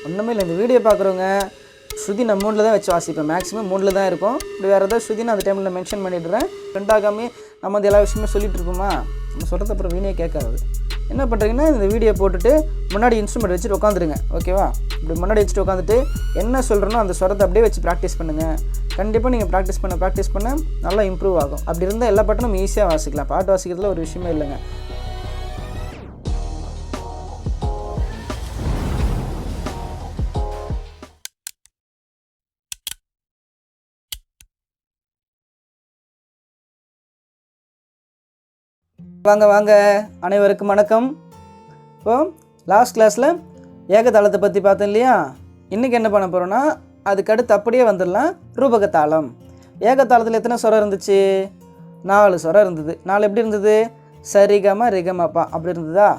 ஒன்றுமே இல்லை. இந்த வீடியோ பார்க்குறவங்க ஸ்ருதி நான் 3ல் தான் வச்சு வாசிப்பேன். மேக்ஸிமம் 3ல் தான் இருக்கும். இப்படி வேறு ஏதாவது ஸ்ருதி நான் அந்த டைமில் நான் மென்ஷன் பண்ணிடுறேன். ரெண்டாகாமே நம்ம வந்து எல்லா விஷயமே சொல்லிட்டு இருப்போமா, நம்ம சொல்கிறது அப்புறம் வீணே கேட்காது. என்ன பண்ணுறீங்கன்னா இந்த வீடியோ போட்டுட்டு முன்னாடி இன்ஸ்ட்ருமெண்ட் வச்சுட்டு உட்காந்துருங்க. ஓகேவா? இப்படி முன்னாடி வச்சுட்டு உட்காந்துட்டு என்ன சொல்கிறேனோ அந்த ஸ்வரத்தை அப்படியே வச்சு ப்ராக்டிஸ் பண்ணுங்கள். கண்டிப்பாக நீங்கள் ப்ராக்டிஸ் பண்ண நல்லா இம்ப்ரூவ் ஆகும். அப்படி இருந்தால் எல்லா பாட்டும் நம்ம ஈஸியாக வாசிக்கலாம். பாட்டு வாசிக்கிறதுல ஒரு விஷயமே இல்லைங்க. வாங்க அனைவருக்கும் வணக்கம். இப்போது லாஸ்ட் கிளாஸில் ஏகதாளத்தை பற்றி பார்த்தேன் இல்லையா? இன்றைக்கி என்ன பண்ண போகிறோன்னா அதுக்கடுத்து அப்படியே வந்துடலாம். ரூபக தாளம். ஏகதாளத்தில் எத்தனை ஸ்வரம் இருந்துச்சு? 4 ஸ்வரம் இருந்தது. 4 எப்படி இருந்தது? சரிகம ரிகமப்பா அப்படி இருந்ததா?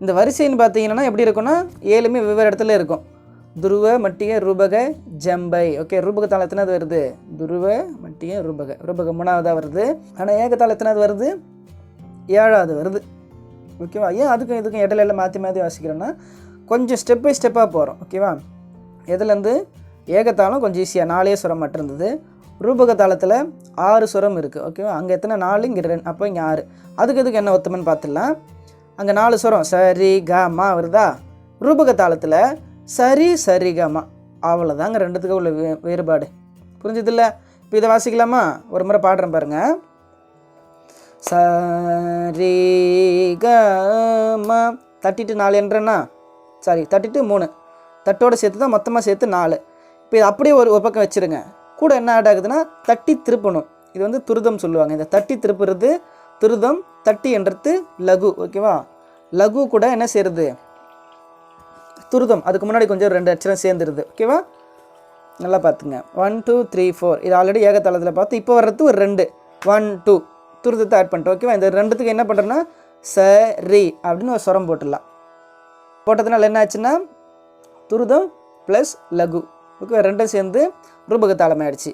இந்த வரிசைன்னு பார்த்தீங்கன்னா எப்படி இருக்குன்னா 7மே வெவ்வேறு இடத்துல இருக்கும். துருவ மட்டிய ரூபக ஜம்பை. ஓகே, ரூபக தாளம் எத்தனாவது வருது? துருவ மட்டிய ரூபக 3ஆவதாக வருது. ஆனால் ஏகதாளம் எத்தனாவது வருது? 7ஆவது வருது. ஓகேவா? ஏன் அதுக்கும் இதுக்கும் இடையில மாற்றி வாசிக்கிறோன்னா கொஞ்சம் ஸ்டெப் பை ஸ்டெப்பாக போகிறோம். ஓகேவா? எதுலேருந்து ஏகத்தாளம் கொஞ்சம் ஈஸியாக 4 ஸ்வரம் மட்டும் இருந்தது. ரூபக தாளத்தில் 6 ஸ்வரம் இருக்குது. ஓகேவா? அங்கே எத்தனை 4, இங்கே 2, அப்போ இங்கே 6. அதுக்கு என்ன ஒத்துமைன்னு பார்த்துடலாம். அங்கே 4 ஸ்வரம் சரி க மா வருதா? ரூபக தாளத்தில் சரி சரி க மா, அவ்வளோதாங்க ரெண்டுத்துக்கும் உள்ள வேறுபாடு. புரிஞ்சதில்ல? இப்போ இதை வாசிக்கலாமா? ஒரு முறை பாடுறேன் பாருங்கள். சரி க ம தட்டிட்டு 4 என்றேன்னா தட்டிட்டு 3 தட்டோடு சேர்த்து தான் மொத்தமாக சேர்த்து 4. இப்போ இது அப்படியே ஒரு பக்கம் வச்சுருங்க. கூட என்ன ஆட் ஆகுதுன்னா தட்டி திருப்பணும். இது வந்து துருதம் சொல்லுவாங்க. இந்த தட்டி திருப்புறது துருதம், தட்டி என்றது லகு. ஓகேவா? லகு கூட என்ன செய்கிறது? துருதம். அதுக்கு முன்னாடி கொஞ்சம் 2 அச்சரம் சேர்ந்துருது. ஓகேவா? நல்லா பார்த்துங்க. 1 2 3 4 இது ஆல்ரெடி ஏகத்தாளத்தில் பார்த்து இப்போ வர்றது ஒரு 2 1 2 துருதத்தை ஆட் பண்ணிட்டோம். ஓகேவா? இந்த 2த்துக்கு என்ன பண்ணுறோன்னா சரி அப்படின்னு ஒரு ஸ்வரம் போட்டுடலாம். போட்டதுனால என்ன ஆச்சுன்னா துருதம் ப்ளஸ் லகு. ஓகே, 2ம் சேர்ந்து ரூபக தாளம் ஆயிடுச்சு.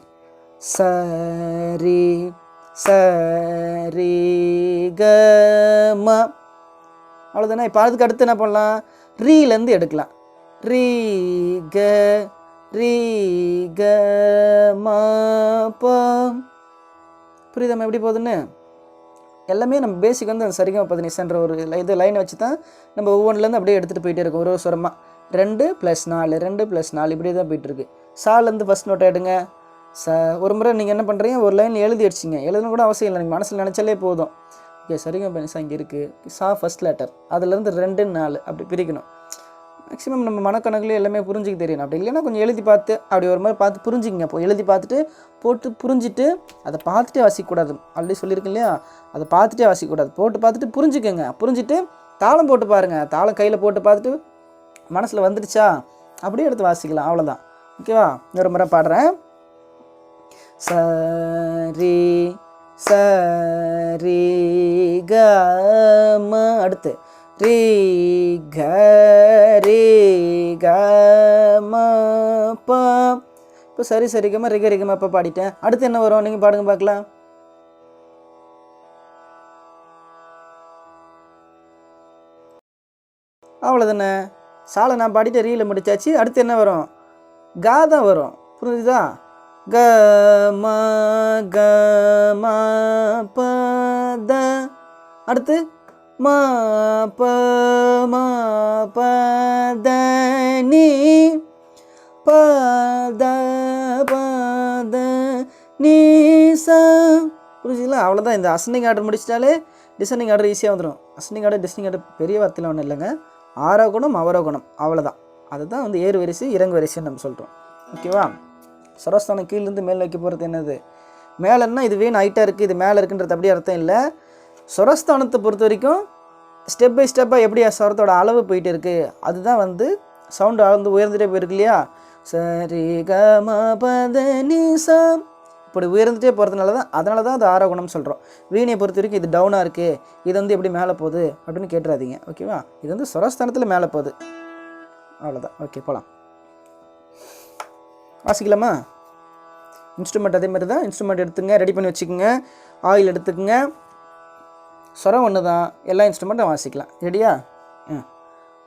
சரி சரி க ம, அவ்வளோதானே. இப்போ அதுக்கு அடுத்து என்ன பண்ணலாம்? ரீலேருந்து எடுக்கலாம். ரீ க ரீ க ம ப. புரியுதாம்மா எப்படி போகுதுன்னு? எல்லாமே நம்ம பேசிக் வந்து அந்த சரிகம பதனிசன்ற ஒரு இது லைனை வச்சு தான் நம்ம ஒவ்வொன்றுலேருந்து அப்படியே எடுத்துகிட்டு போயிட்டே இருக்கோம். ஒரு ஸ்வரமாக 2 + 4 2 + 4 இப்படியே தான் போயிட்டுருக்கு. சாலேருந்து ஃபஸ்ட் நோட்டை எடுங்க. ஒரு முறை நீங்கள் என்ன பண்ணுறீங்க, ஒரு லைன் எழுதி அடிச்சிங்க. எழுதணும் கூட அவசியம் இல்லை, நீங்கள் மனசில் நினச்சாலே போதும். ஓகே, சரிகம பதனிசா இங்கே இருக்குது. சா ஃபஸ்ட் லெட்டர், அதுலேருந்து 2 4 அப்படி பிரிக்கணும். மேக்ஸிமம் நம்ம மனக்கணக்குலேயே எல்லாமே புரிஞ்சிக்க தெரியணும். அப்படி இல்லைன்னா கொஞ்சம் எழுதி பார்த்து அப்படி ஒரு மாதிரி பார்த்து புரிஞ்சிங்க. இப்போ எழுதி பார்த்துட்டு போட்டு புரிஞ்சுட்டு அதை பார்த்துட்டே வாசிக்கக்கூடாது. ஆல்ரெடி சொல்லியிருக்கேன் இல்லையா? அதை பார்த்துட்டே வாசிக்கக்கூடாது. போட்டு பார்த்துட்டு புரிஞ்சுக்கோங்க. புரிஞ்சுட்டு தாளம் போட்டு பாருங்கள். தாளம் கையில் போட்டு பார்த்துட்டு மனசில் வந்துடுச்சா அப்படியே எடுத்து வாசிக்கலாம். அவ்வளோதான். ஓகேவா? இன்னொரு முறை பாடுறேன். சரி சரி க ம, அடுத்து ரீ க ரீ க ம ப. இப்போ சரி சரிகமா ரிக ரிகமா இப்போ பாடிட்டேன். அடுத்து என்ன வரும்? நீங்கள் பாடுங்க பார்க்கலாம். அவ்வளோதானே. சாலை நான் பாடிட்டு ரீல முடிச்சாச்சு. அடுத்து என்ன வரும்? கா தான் வரும். புரிஞ்சுதா? க ம க ம ப த. அடுத்து மா ப மா ப த நீ ப த ப த நீ ச. புரிஞ்சுங்களா? அவ்வளோதான். இந்த அசனிங் ஆர்டர் முடிச்சிட்டாலே டிசனிங் ஆர்டர் ஈஸியாக வந்துடும். அசனிங் ஆர்டர் டிசனிங் ஆர்டர் பெரிய வார்த்தையில் ஒன்றும் இல்லைங்க. ஆரோகணம் அவரோகணம் அவ்வளோதான். அதுதான் வந்து ஏறு வரிசை இறங்கு வரிசைன்னு நம்ம சொல்கிறோம். ஓகேவா? சரஸ்தானம் கீழேருந்து மேலே வைக்க போகிறது என்னது? மேலேன்னா இது வேணும் ஹைட்டாக இருக்குது, இது மேலே இருக்குன்றது அப்படியே அர்த்தம் இல்லை. ஸ்வரஸ்தானத்தை பொறுத்த வரைக்கும் ஸ்டெப் பை ஸ்டெப்பாக எப்படி ஸ்வரத்தோட அளவு போயிட்டு இருக்குது, அதுதான் வந்து சவுண்டு அளந்து உயர்ந்துகிட்டே போயிருக்கு இல்லையா? சரி க ம ப த நீ சா இப்படி உயர்ந்துகிட்டே போகிறதுனால தான், அதனால தான் அது ஆரோகணம்னு சொல்கிறோம். வீணையை பொறுத்த வரைக்கும் இது டவுனாக இருக்குது, இது வந்து எப்படி மேலே போகுது அப்படின்னு கேட்டுறாதீங்க. ஓகேவா? இது வந்து ஸ்வரஸ்தானத்தில் மேலே போகுது. அவ்வளோதான். ஓகே, போகலாம். வாசிக்கலாமா? இன்ஸ்ட்ருமெண்ட் அதே மாதிரி தான். இன்ஸ்ட்ருமெண்ட் எடுத்துங்க, ரெடி பண்ணி வச்சுக்கோங்க. ஆயில் எடுத்துக்கோங்க. ஸ்வரம் ஒன்று தான், எல்லா இன்ஸ்ட்ருமெண்ட்டும் வாசிக்கலாம். ரெடியா?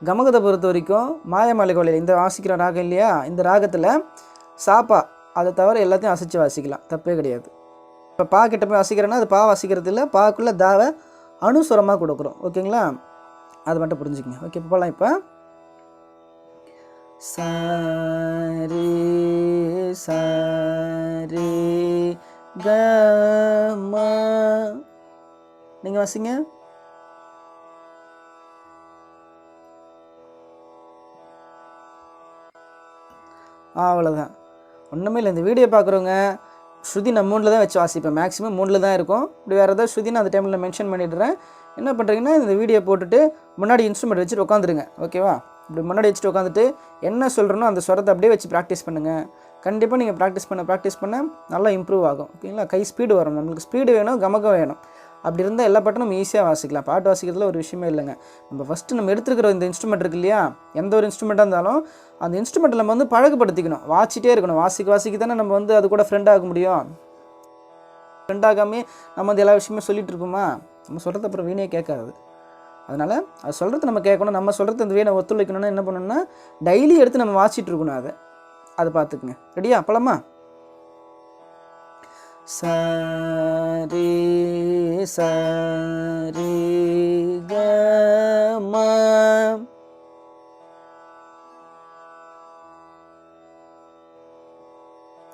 கமகத்தை பொறுத்த வரைக்கும் மாயமாலை கோலையில் இந்த வாசிக்கிற ராகம் இல்லையா, இந்த ராகத்தில் சாப்பா அதை தவிர எல்லாத்தையும் அசைச்சு வாசிக்கலாம், தப்பே கிடையாது. இப்போ பா கிட்ட போய் வாசிக்கிறேன்னா அது பா வாசிக்கிறது இல்லை, பாக்குள்ளே தாவை அனுசுரமாக கொடுக்குறோம். ஓகேங்களா, அதை மட்டும் புரிஞ்சுக்கங்க. ஓகே, இப்போ போகலாம். இப்போ சரி சரி கமா, நீங்கள் வாசிங்க. அவ்வளோதான், ஒன்றுமே இல்லை. இந்த வீடியோ பார்க்குறவங்க ஸ்ருதி நான் 3ல் தான் வச்சு வாசிப்பேன், மேக்ஸிமம் 3ல் தான் இருக்கும். இப்படி வேறு ஏதாவது ஸ்ருதி நான் அந்த டைமில் மென்ஷன் பண்ணிடுறேன். என்ன பண்ணுறீங்கன்னா இந்த வீடியோ போட்டுட்டு முன்னாடி இன்ஸ்ட்ருமெண்ட் வச்சுட்டு உட்காந்துருங்க. ஓகேவா, இப்படி முன்னாடி வச்சுட்டு உட்காந்துட்டு என்ன சொல்கிறனோ அந்த ஸ்வரத்தை அப்படியே வச்சு ப்ராக்டிஸ் பண்ணுங்கள். கண்டிப்பாக நீங்கள் ப்ராக்டிஸ் பண்ண நல்லா இம்ப்ரூவ் ஆகும். ஓகேங்களா, கை ஸ்பீடு வரும். நம்மளுக்கு ஸ்பீடு வேணும், கமகம் வேணும். அப்படி இருந்தால் எல்லா பாட்டும் நம்ம ஈஸியாக வாசிக்கலாம். பாட்டு வாசிக்கிறதுல ஒரு விஷயமே இல்லைங்க. நம்ம ஃபஸ்ட்டு நம்ம எடுத்துருக்கிற இந்த இன்ஸ்ட்ருமெண்ட் இருக்கு இல்லையா, எந்த ஒரு இன்ஸ்ட்ருமெண்ட்டாக இருந்தாலும் அந்த இன்ஸ்ட்ருமெண்ட்டில் நம்ம வந்து பழக்கப்படுத்திக்கணும், வாசிட்டே இருக்கணும். வாசிக்க தானே நம்ம வந்து அது கூட ஃப்ரெண்ட் ஆக முடியும். ஃப்ரெண்ட் ஆகாமே நம்ம வந்து எல்லா விஷயமே சொல்லிகிட்டு இருப்போமா, நம்ம சொல்கிறது அப்புறம் வீணே கேட்காது. அதனால் அது சொல்கிறது நம்ம கேட்கணும். நம்ம சொல்கிறது அந்த வீணை ஒத்துழைக்கணும்னா என்ன பண்ணணும்னா டெய்லி எடுத்து நம்ம வாசிட்டு இருக்கணும். அதை பார்த்துக்குங்க. ரெடியா, அப்பளமா? சரி சரி கமா,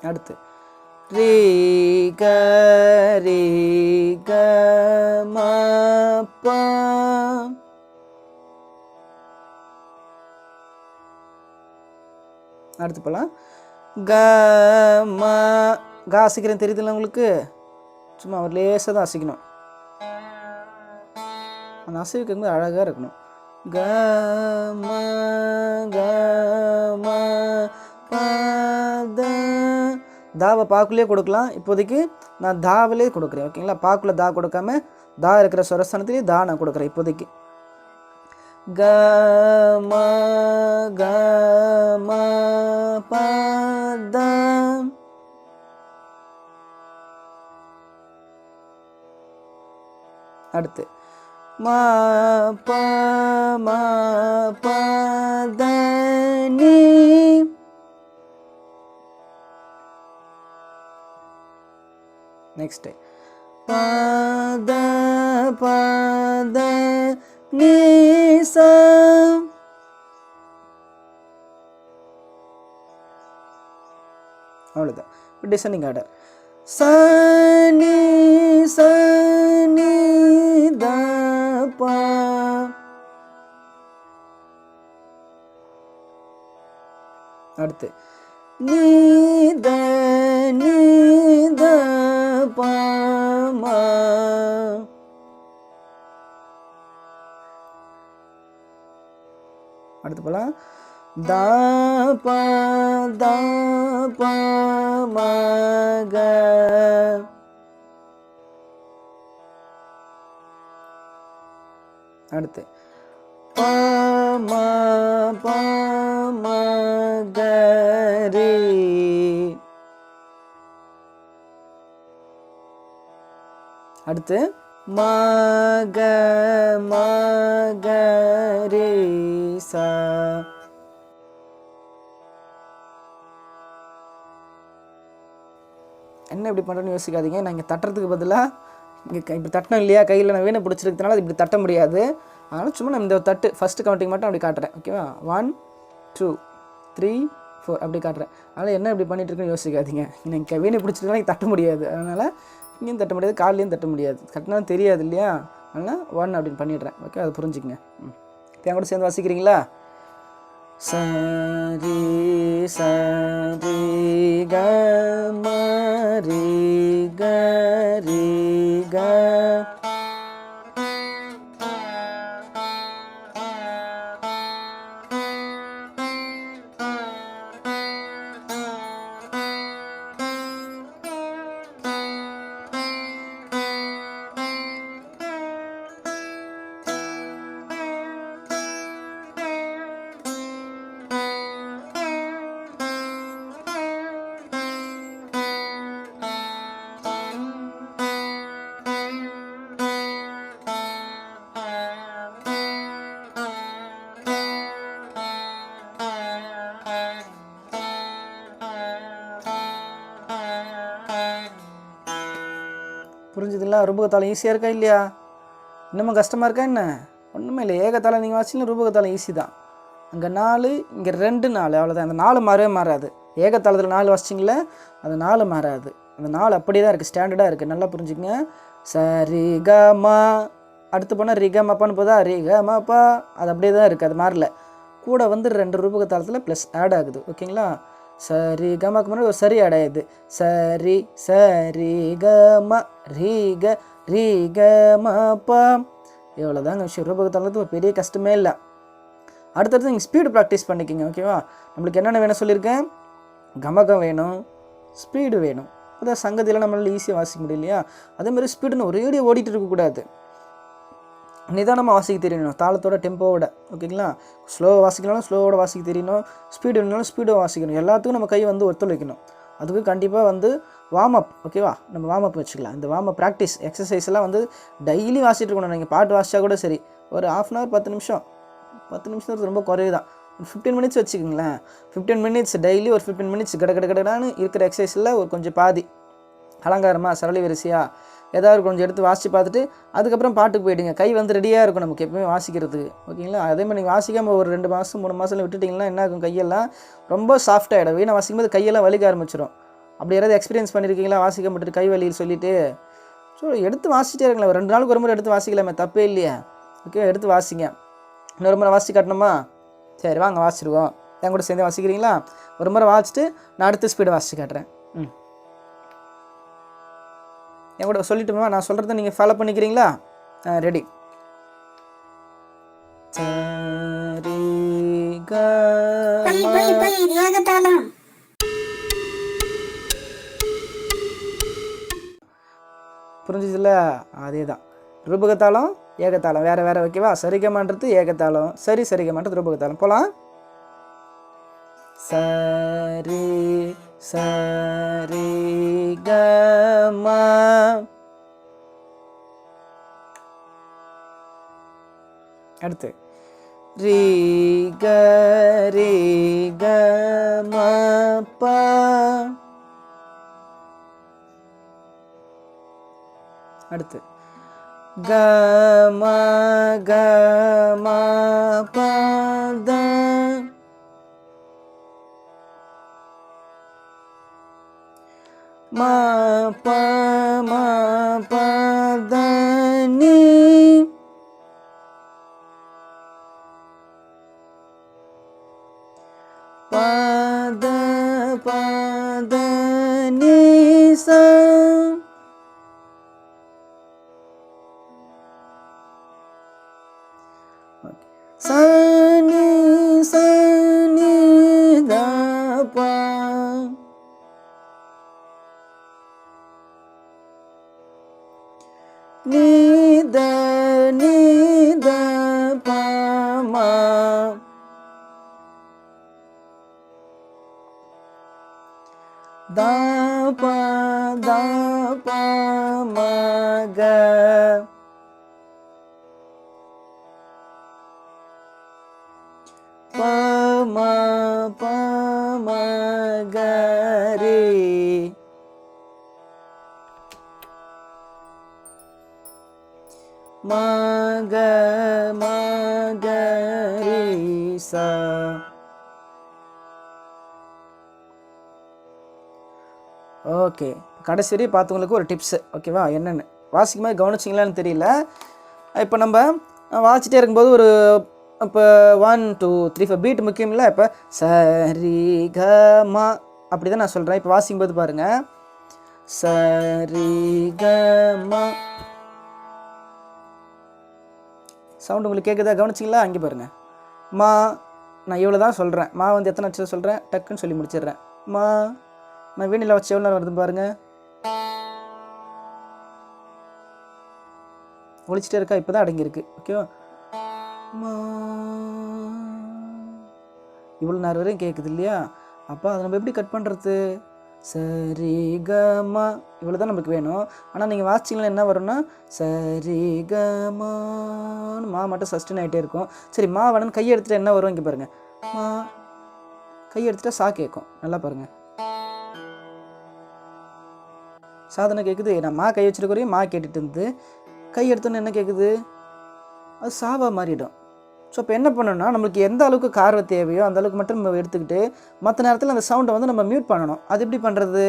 அடுத்து ரே க ரே க ம ப, அடுத்து போகலாம். க ம, கா அசைக்கிறேன் தெரியுதுல்ல உங்களுக்கு, சும்மா அவர் லேசாக தான் அசைக்கணும். அந்த அசைவுக்கு வந்து அழகாக இருக்கணும். க ம க ம ப த, தாவை பாக்குள்ளே கொடுக்கலாம். இப்போதைக்கு நான் தாவிலே கொடுக்குறேன். ஓகேங்களா, பாக்குள்ளே தா கொடுக்காம தா இருக்கிற ஸ்வரஸ்தானத்திலே தா நான் கொடுக்குறேன் இப்போதைக்கு. க ம க ம ப த, அடுத்து ம ப ம ப த நீ, நெக்ஸ்ட் ப த ப த நீ ச, அவ்வளோதான். Descending order. ச நீ ச நீ த ப, அடுத்து நீ த ப ம, அடுத்து போலாம். த ப ம க, அடுத்து ப ம க ரே, அடுத்து ம க ரே சா, என்ன இப்படி பண்ணுறேன்னு யோசிக்காதீங்க. நான் இங்கே தட்டுறதுக்கு பதிலாக இங்கே இப்படி தட்டணும் இல்லையா, கையில் நான் வீணை பிடிச்சிருக்கிறதுனால அது இப்படி தட்ட முடியாது. அதனால் சும்மா நான் இந்த தட்டு ஃபஸ்ட்டு கவுண்டிங் மட்டும் அப்படி காட்டுறேன். ஓகேவா, 1 2 3 4 அப்படி காட்டுறேன். அதனால் என்ன இப்படி பண்ணிகிட்ருக்குன்னு யோசிக்காதீங்க. நீங்கள் வீணை பிடிச்சிருக்கனால தட்ட முடியாது, அதனால் இங்கேயும் தட்ட முடியாது, கால்லையும் தட்ட முடியாது, கட்டினாலும் தெரியாது இல்லையா. அதனால் 1 அப்படின்னு பண்ணிடுறேன். ஓகே, அது புரிஞ்சுக்கங்க. இப்போ என் கூட சேர்ந்து வாசிக்கிறீங்களா? சரி சரி க ம ரே க ரே க, புரிஞ்சுதுங்களா? ரூபகத்தாளம் ஈஸியாக இருக்கா இல்லையா? இன்னமும் கஷ்டமாக இருக்கா என்ன? ஒன்றுமே இல்லை. ஏகத்தாளம் நீங்கள் வாசிச்சிங்கன்னா ரூபகத்தாளம் ஈஸி தான். அங்கே 4 இங்கே 2 4 அவ்வளோதான். அந்த 4 மாறவே மாறாது. ஏகத்தாளத்தில் 4 வாசிச்சிங்களே அது 4 மாறாது. அந்த 4 அப்படியே தான் இருக்குது, ஸ்டாண்டர்டாக இருக்குது. நல்லா புரிஞ்சுக்கங்க. சரி க மா, அடுத்து போனால் ரிக மப்பான்னு போதா, ரிக மப்பா, அது அப்படியே தான் இருக்குது, அது மாறல. கூட வந்து 2 ரூபகத்தாளத்தில் ப்ளஸ் ஆட் ஆகுது. ஓகேங்களா? சரி கமாக்கு முன்னாடி ஒரு சரி ஆட் ஆகுது. சரி சரி க ம ரீ க மப்பா. எவ்வளோதாங்க விஷயம். ரூபகத்தாளத்துக்கு ஒரு பெரிய கஷ்டமே இல்லை. அடுத்தடுத்து நீங்கள் ஸ்பீடு ப்ராக்டிஸ் பண்ணிக்கிங்க. ஓகேவா? நம்மளுக்கு என்னென்ன வேணும் சொல்லியிருக்கேன்? கமகம் வேணும், ஸ்பீடு வேணும். அதான் சங்கதியில் நம்மளால் ஈஸியாக வாசிக்க முடியும் இல்லையா? அதேமாதிரி ஸ்பீடுன்னு ஒரேடியாக ஓடிட்டு இருக்கக்கூடாது. நிதானமாக வாசிக்க தெரியணும், தாளத்தோட டெம்போவோட. ஓகேங்களா? ஸ்லோவாக வாசிக்கணும், ஸ்லோவோட வாசிக்க தெரியணும். ஸ்பீடு வேணும்னாலும் ஸ்பீடாக வாசிக்கணும். எல்லாத்துக்கும் நம்ம கை வந்து ஒத்துழைக்கணும். அதுக்கு கண்டிப்பாக வந்து வார்ம் அப். ஓகேவா? நம்ம வார்ம் அப் வச்சுக்கலாம். இந்த வார்ம் அப் ப்ராக்டிஸ் எக்ஸசைஸ்லாம் வந்து டெய்லி வாசிட்டு இருக்கணும். நீங்கள் பாட்டு வாசித்தா கூட சரி, ஒரு 1/2 அன் ஹவர் 10 நிமிஷம் ரொம்ப குறைவு தான். 15 மினிட்ஸ் வச்சுக்கோங்களேன். 15 மினிட்ஸ் டெய்லி ஒரு 15 மினிட்ஸ் கடகடான்னு இருக்கிற எக்ஸசைஸில் ஒரு கொஞ்சம் பாதி அலங்காரமாக சரளி வரிசையாக ஏதாவது கொஞ்சம் எடுத்து வாசித்து பார்த்துட்டு அதுக்கப்புறம் பாட்டுக்கு போயிடுங்க. கை வந்து ரெடியாக இருக்கும் நமக்கு எப்பவுமே வாசிக்கிறதுக்கு. ஓகேங்களா? அதேமாதிரி நீங்கள் வாசிக்காமல் ஒரு 2 மாதம் 3 மாதம் விட்டுட்டிங்கன்னா என்ன ஆகும்? கையெல்லாம் ரொம்ப சாஃப்டாகிடும். வீணை வாசிக்கும்போது கையெல்லாம் வலிக்க ஆரம்பிச்சிடும். அப்படி யாராவது எக்ஸ்பீரியன்ஸ் பண்ணியிருக்கீங்களா? வாசிக்க மாட்டேட்டு கை வலின்னு சொல்லிவிட்டு ஸோ எடுத்து வாசிச்சிட்டே இருக்கலாம். 2 நாளுக்கு ஒரு முறை எடுத்து வாசிக்கலாமே, தப்பே இல்லையா? ஓகே, எடுத்து வாசிங்க. இன்னொரு முறை வாசித்து காட்டணுமா? சரி வாங்க வாசிடுவோம். என் கூட சேர்ந்து வாசிக்கிறீங்களா? ஒரு முறை வாசிச்சுட்டு நான் அடுத்த ஸ்பீடை வாசித்து காட்டுறேன். என் கூட சொல்லிட்டுமா? நான் சொல்கிறத நீங்கள் ஃபாலோ பண்ணிக்கிறீங்களா? ரெடி. புரிஞ்சுதுல? அதே தான். ரூபகத்தாளம் ஏகத்தாளம் வேறு வேறு. ஓகேவா? சரிகமான்றது ஏகத்தாளம், சரிகமான்றது ரூபகத்தாளம். போகலாம். சரி சரி க ம. அடுத்து ரீ க ம ப. அடுத்து க ம ப த. மா ப த நீ. ப த நீ சா. சா நீ த ப. நீ த ப ம. த ப ம க. ப ம க ரே. ம க ரே சா. ஓகே, கடைசி வரையும் பார்த்தவங்களுக்கு ஒரு டிப்ஸு. ஓகேவா? என்னென்னு வாசிக்கும் போது கவனிச்சிங்களான்னு தெரியல. இப்போ நம்ம வாசிச்சிட்டே இருக்கும்போது ஒரு இப்போ 1 2 3 4 பீட் முக்கியம் இல்லை. இப்போ சரி க ம அப்படி தான் நான் சொல்கிறேன். இப்போ வாசிக்கும்போது பாருங்கள். சரி க ம. சவுண்டு உங்களுக்கு கேட்குதா? கவனிச்சிங்களா? அங்கே பாருங்கள். மா நான் இவ்வளோ தான் சொல்கிறேன். மா வந்து எத்தனை அச்சம் சொல்கிறேன், டக்குன்னு சொல்லி முடிச்சிடுறேன். மா நான் வீணில் வச்சு எவ்வளோ நேரம் வருது பாருங்கள். ஒழிச்சிட்டே இருக்கா? இப்போ தான் அடங்கியிருக்கு. ஓகேவா? மா இவ்வளோ நேரம் வரையும் கேட்குது இல்லையா? அப்போ அதை நம்ம எப்படி கட் பண்ணுறது? சரி க ம இவ்வளோ தான் நமக்கு வேணும். ஆனால் நீங்கள் வாசிச்சிங்களா என்ன வரும்னா சரி க மன்னு மா மட்டும் சஸ்டெயின் ஆகிட்டே இருக்கும். சரி மா வேணும்னு கையை எடுத்துகிட்டு என்ன வரும்? இங்கே பாருங்கள். மா கையை எடுத்துகிட்டா சா கேட்கும். நல்லா பாருங்கள். சாதனை கேட்குது. நான் மா கை வச்சிருக்கிறேன், மா கேட்டுட்டு இருந்து கை எடுத்தோன்னு என்ன கேட்குது, அது சாவாக மாறிடும். ஸோ இப்போ என்ன பண்ணணும்னா நம்மளுக்கு எந்த அளவுக்கு காரம் தேவையோ அந்த அளவுக்கு மட்டும் நம்ம எடுத்துக்கிட்டு மற்ற நேரத்தில் அந்த சவுண்டை வந்து நம்ம மியூட் பண்ணணும். அது எப்படி பண்ணுறது,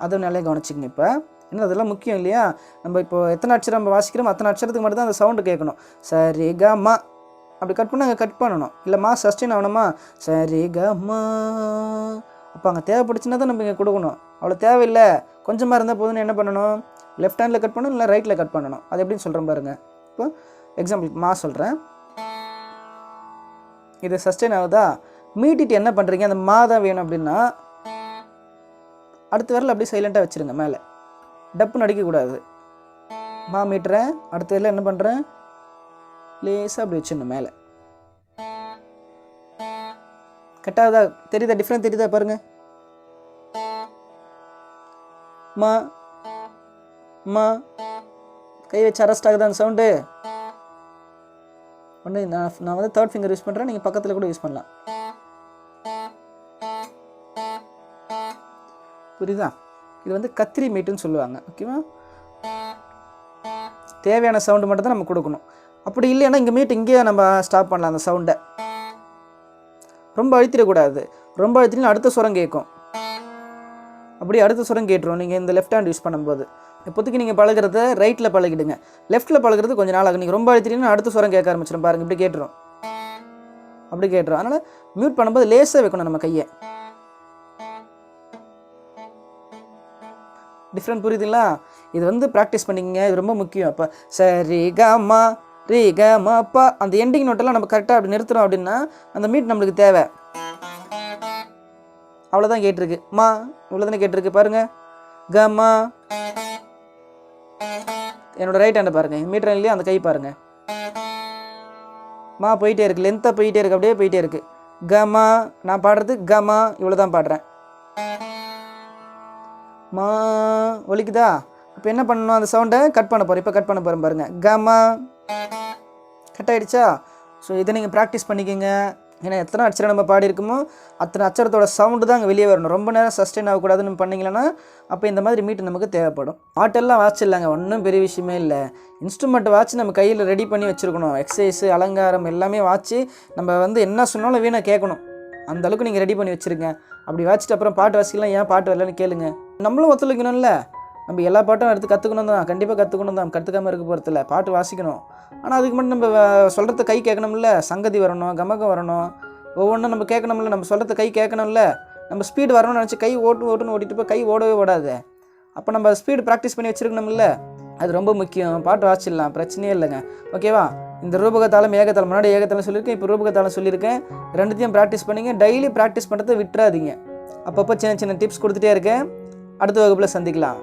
அதை நல்லா கவனிச்சிங்க. இப்போ ஏன்னா அதெல்லாம் முக்கியம் இல்லையா? நம்ம இப்போ எத்தனை அட்சரம் நம்ம வாசிக்கிறோம் அத்தனை அட்சரத்துக்கு மட்டும் தான் அந்த சவுண்டு கேட்கணும். சரி க மா அப்படி கட் பண்ணால் அங்கே கட் பண்ணணும். இல்லை மா சஸ்டெயின் ஆகணுமா, சரி க மா. அப்போ அங்கே தேவைப்படுச்சுன்னா தான் நம்ம இங்கே கொடுக்கணும். அவ்வளோ தேவையில்லை, கொஞ்சமாக இருந்தால் போதுன்னு என்ன பண்ணணும், லெஃப்ட் ஹேண்டில் கட் பண்ணணும், இல்லை ரைட்டில் கட் பண்ணணும். அது எப்படின்னு சொல்கிறேன் பாருங்கள். இப்போ எக்ஸாம்பிளுக்கு மா சொல்கிறேன், இது சஸ்டெயின் ஆகுதா, மீட்டிட்டு என்ன பண்ணுறீங்க, அந்த மா தான் வேணும் அப்படின்னா அடுத்த விரல் அப்படியே சைலண்ட்டாக வச்சுருங்க. மேலே டப்புன்னு அடிக்கக்கூடாது. மா மீட்டுறேன், அடுத்த விரல் என்ன பண்ணுறேன், லேசாக அப்படி வச்சிடணும் மேலே. கட்டாவதா, தெரியுதா, டிஃப்ரெண்ட் தெரியுதா பாருங்கள். மா மா கை வச்சு அரெஸ்ட் ஆகுதா அந்த சவுண்டு. ஒன்று நான் வந்து தேர்ட் ஃபிங்கர் யூஸ் பண்ணுறேன், நீங்கள் பக்கத்தில் கூட யூஸ் பண்ணலாம். புரியுதா? இது வந்து கத்திரி மீட்டுன்னு சொல்லுவாங்க. ஓகேவா? தேவையான சவுண்டு மட்டும் தான் நம்ம கொடுக்கணும். அப்படி இல்லைன்னா இங்கே மீட் இங்கேயே நம்ம ஸ்டாப் பண்ணலாம். அந்த சவுண்டை ரொம்ப அழுத்திடக்கூடாது. ரொம்ப அழுத்தினா அடுத்த சுரம் கேட்கும். அப்படியே அடுத்த சுரம் கேட்டுரும் நீங்கள் இந்த லெஃப்ட் ஹேண்ட் யூஸ் பண்ணும்போது. இப்போதைக்கு நீங்கள் பழகிறத ரைட்டில் பழகிடுங்க. லெஃப்ட்டில் பழகிறது கொஞ்சம் நாள் ஆகும். நீங்கள் ரொம்ப அழுத்திட்டீங்கன்னா அடுத்த சுரம் கேட்க ஆரம்பிச்சிடும் பாருங்கள். இப்படி கேட்டுரும், அப்படி கேட்டுரும். அதனால் மியூட் பண்ணும்போது லேசாக வைக்கணும் நம்ம கையை. டிஃப்ரெண்ட் புரியுதுங்களா? இது வந்து ப்ராக்டிஸ் பண்ணிக்கங்க, இது ரொம்ப முக்கியம். அப்போ சரி க மா ரீ க மா பா அந்த எண்டிங் நோட்டெல்லாம் நம்ம கரெக்டாக அப்படி நிறுத்துறோம் அப்படின்னா அந்த மீட் நம்மளுக்கு தேவை. அவ்வளோதான் கேட்டிருக்கு. மா இவ்வளோதானே கேட்டிருக்கு பாருங்கள். க மா என்னோட ரைட் ஹேண்டை பாருங்கள், மீட்டர் இல்லையா அந்த கை பாருங்கள். மா போயிட்டே இருக்குது, லென்த்தாக போயிட்டே இருக்குது, அப்படியே போயிட்டே இருக்குது. க மா நான் பாடுறது க மா இவ்வளோ தான் பாடுறேன். மா ஒலிக்குதா? இப்போ என்ன பண்ணணும், அந்த சவுண்டை கட் பண்ண போகிறேன். இப்போ கட் பண்ண போகிறேன் பாருங்கள். க மா கட் ஆகிடுச்சா? ஸோ இதை நீங்கள் ப்ராக்டிஸ் பண்ணிக்கோங்க. ஏன்னா எத்தனை அச்சரம் நம்ம பாடியிருக்கோமோ அத்தனை அச்சரத்தோட சவுண்டு தான் அங்கே வெளியே வரணும். ரொம்ப நேரம் சஸ்டெயின் ஆகக்கூடாதுன்னு பண்ணிங்களன்னா அப்போ இந்த மாதிரி மீட்டு நமக்கு தேவைப்படும். பாட்டெல்லாம் வாட்சிடலாங்க, ஒன்றும் பெரிய விஷயமே இல்லை. இன்ஸ்ட்ருமெண்ட் வாட்சி நம்ம கையில் ரெடி பண்ணி வச்சுருக்கணும். எக்ஸசைஸு அலங்காரம் எல்லாமே வாட்சி நம்ம வந்து என்ன சொன்னாலும் வீணாக கேட்கணும். அந்த அளவுக்கு நீங்கள் ரெடி பண்ணி வச்சுருங்க. அப்படி வாச்சிட்டு அப்புறம் பாட்டு வாசிக்கலாம், ஏன் பாட்டு வரலன்னு கேளுங்க. நம்மளும் ஒத்துழைக்கணும்ல. நம்ம எல்லா பாட்டும் எடுத்து கற்றுக்கணும் தான், கண்டிப்பாக கற்றுக்கணும் தான், கற்றுக்காமல் இருக்க போகிறதில்ல. பாட்டு வாசிக்கணும், ஆனால் அதுக்கு மட்டும் நம்ம சொல்கிறத கை கேட்கணும்ல. சங்கதி வரணும், கமகம் வரணும், ஒவ்வொன்றும் நம்ம கேட்கணும்ல. நம்ம சொல்கிறத கை கேட்கணும்ல. நம்ம ஸ்பீடு வரணும்னு நினச்சி கை ஓட்டுன்னு ஓட்டிட்டு போய் கை ஓடவே ஓடாது. அப்போ நம்ம ஸ்பீடு ப்ராக்டிஸ் பண்ணி வச்சுருக்கணும்ல, அது ரொம்ப முக்கியம். பாட்டு வாசிடலாம், பிரச்சனையே இல்லைங்க. ஓகேவா? இந்த ரூபக தாளம் ஏகத்தாளம், முன்னாடி ஏகத்தாளம் சொல்லியிருக்கேன், இப்போ ரூபக தாளம் சொல்லியிருக்கேன். ரெண்டுத்தையும் ப்ராக்டிஸ் பண்ணிங்க. டெய்லி ப்ராக்டிஸ் பண்ணுறதை விட்டுறாதீங்க. அப்பப்போ சின்ன சின்ன டிப்ஸ் கொடுத்துட்டே இருக்கேன். அடுத்த வகுப்பில் சந்திக்கலாம்.